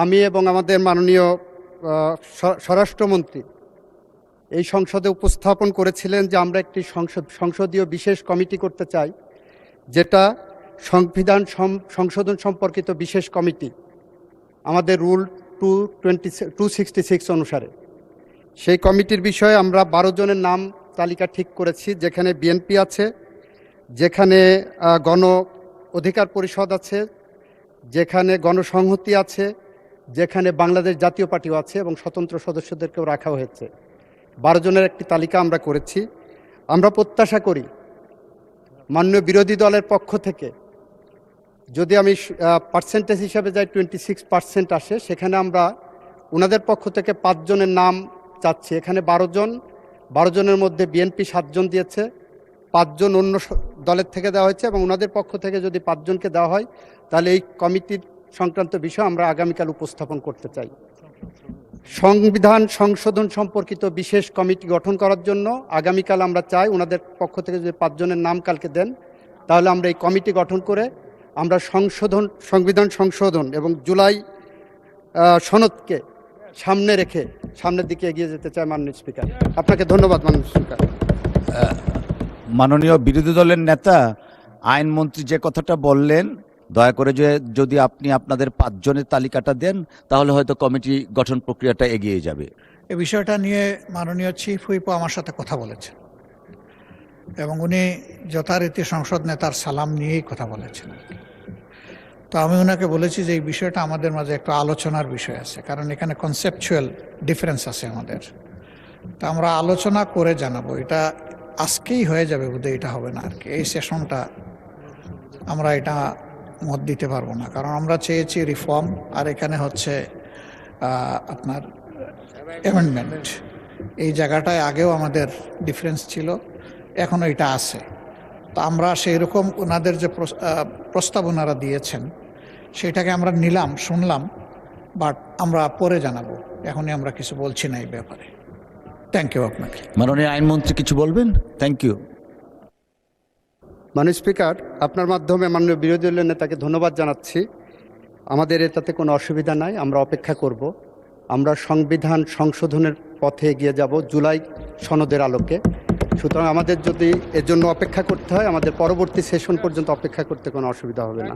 আমি এবং আমাদের মাননীয় স্বরাষ্ট্রমন্ত্রী এই সংসদে উপস্থাপন করেছিলেন যে আমরা একটি সংসদীয় বিশেষ কমিটি করতে চাই, যেটা সংবিধান সংশোধন সম্পর্কিত বিশেষ কমিটি আমাদের রুল 266 অনুসারে। সেই কমিটির বিষয়ে আমরা 12 জনের নাম তালিকা ঠিক করেছি, যেখানে বিএনপি আছে, যেখানে গণ অধিকার পরিষদ আছে, যেখানে গণসংহতি আছে, যেখানে বাংলাদেশ জাতীয় পার্টিও আছে এবং স্বতন্ত্র সদস্যদেরকেও রাখা হয়েছে। 12 জনের একটি তালিকা আমরা করেছি। আমরা প্রত্যাশা করি মাননীয় বিরোধী দলের পক্ষ থেকে, যদি আমি পার্সেন্টেজ হিসাবে যাই 26% আসে, সেখানে আমরা ওনাদের পক্ষ থেকে 5 জনের নাম চাচ্ছি। এখানে 12 জনের মধ্যে বিএনপি 7 জন দিয়েছে, 5 জন অন্য দলের থেকে দেওয়া হয়েছে এবং ওনাদের পক্ষ থেকে যদি 5 জনকে দেওয়া হয়, তাহলে এই কমিটির সংক্রান্ত বিষয় আমরা আগামীকাল উপস্থাপন করতে চাই। সংবিধান সংশোধন সম্পর্কিত বিশেষ কমিটি গঠন করার জন্য আগামীকাল আমরা চাই ওনাদের পক্ষ থেকে যদি 5 জনের নাম কালকে দেন, তাহলে আমরা এই কমিটি গঠন করে আমরা সংবিধান সংশোধন এবং জুলাই সনদকে সামনে রেখে সামনের দিকে এগিয়ে যেতে চাই। মাননীয় স্পিকার, আপনাকে ধন্যবাদ। মাননীয় স্পিকার, মাননীয় বিরোধী দলের নেতা আইনমন্ত্রী যে কথাটা বললেন, দয়া করে যদি আপনি আপনাদের 5 জনের তালিকাটা দেন, তাহলে হয়তো কমিটি গঠন প্রক্রিয়াটা এগিয়ে যাবে। এই বিষয়টা নিয়ে মাননীয় চিফ হুইপ আমার সাথে কথা বলেছেন এবং উনি যথারীতি সংসদ নেতার সালাম নিয়েই কথা বলেছেন। তো আমি ওনাকে বলেছি যে এই বিষয়টা আমাদের মাঝে একটু আলোচনার বিষয় আছে, কারণ এখানে কনসেপচুয়াল ডিফারেন্স আছে আমাদের। তো আমরা আলোচনা করে জানাবো। এটা আজকেই হয়ে যাবে বোধহয়, এটা হবে না আর কি। এই সেশনটা আমরা এটা মত দিতে পারবো না, কারণ আমরা চেয়েছি রিফর্ম, আর এখানে হচ্ছে আপনার অ্যামেন্ডমেন্ট। এই জায়গাটায় আগেও আমাদের ডিফারেন্স ছিল, এখনও এটা আছে। তো আমরা সেই রকম ওনাদের যে প্রস্তাব ওনারা দিয়েছেন সেটাকে আমরা নিলাম, শুনলাম, বাট আমরা পরে জানাবো। এখনই আমরা কিছু বলছি না এই ব্যাপারে। থ্যাংক ইউ আপনাকে। মাননীয় আইনমন্ত্রী কিছু বলবেন? Thank you. মাননীয় স্পিকার, আপনার মাধ্যমে মাননীয় বিরোধী দলের নেতাকে ধন্যবাদ জানাচ্ছি। আমাদের এটাতে কোনো অসুবিধা নাই, আমরা অপেক্ষা করব। আমরা সংবিধান সংশোধনের পথে এগিয়ে যাব জুলাই সনদের আলোকে। সুতরাং আমাদের যদি এর জন্য অপেক্ষা করতে হয়, আমাদের পরবর্তী সেশন পর্যন্ত অপেক্ষা করতে কোনো অসুবিধা হবে না।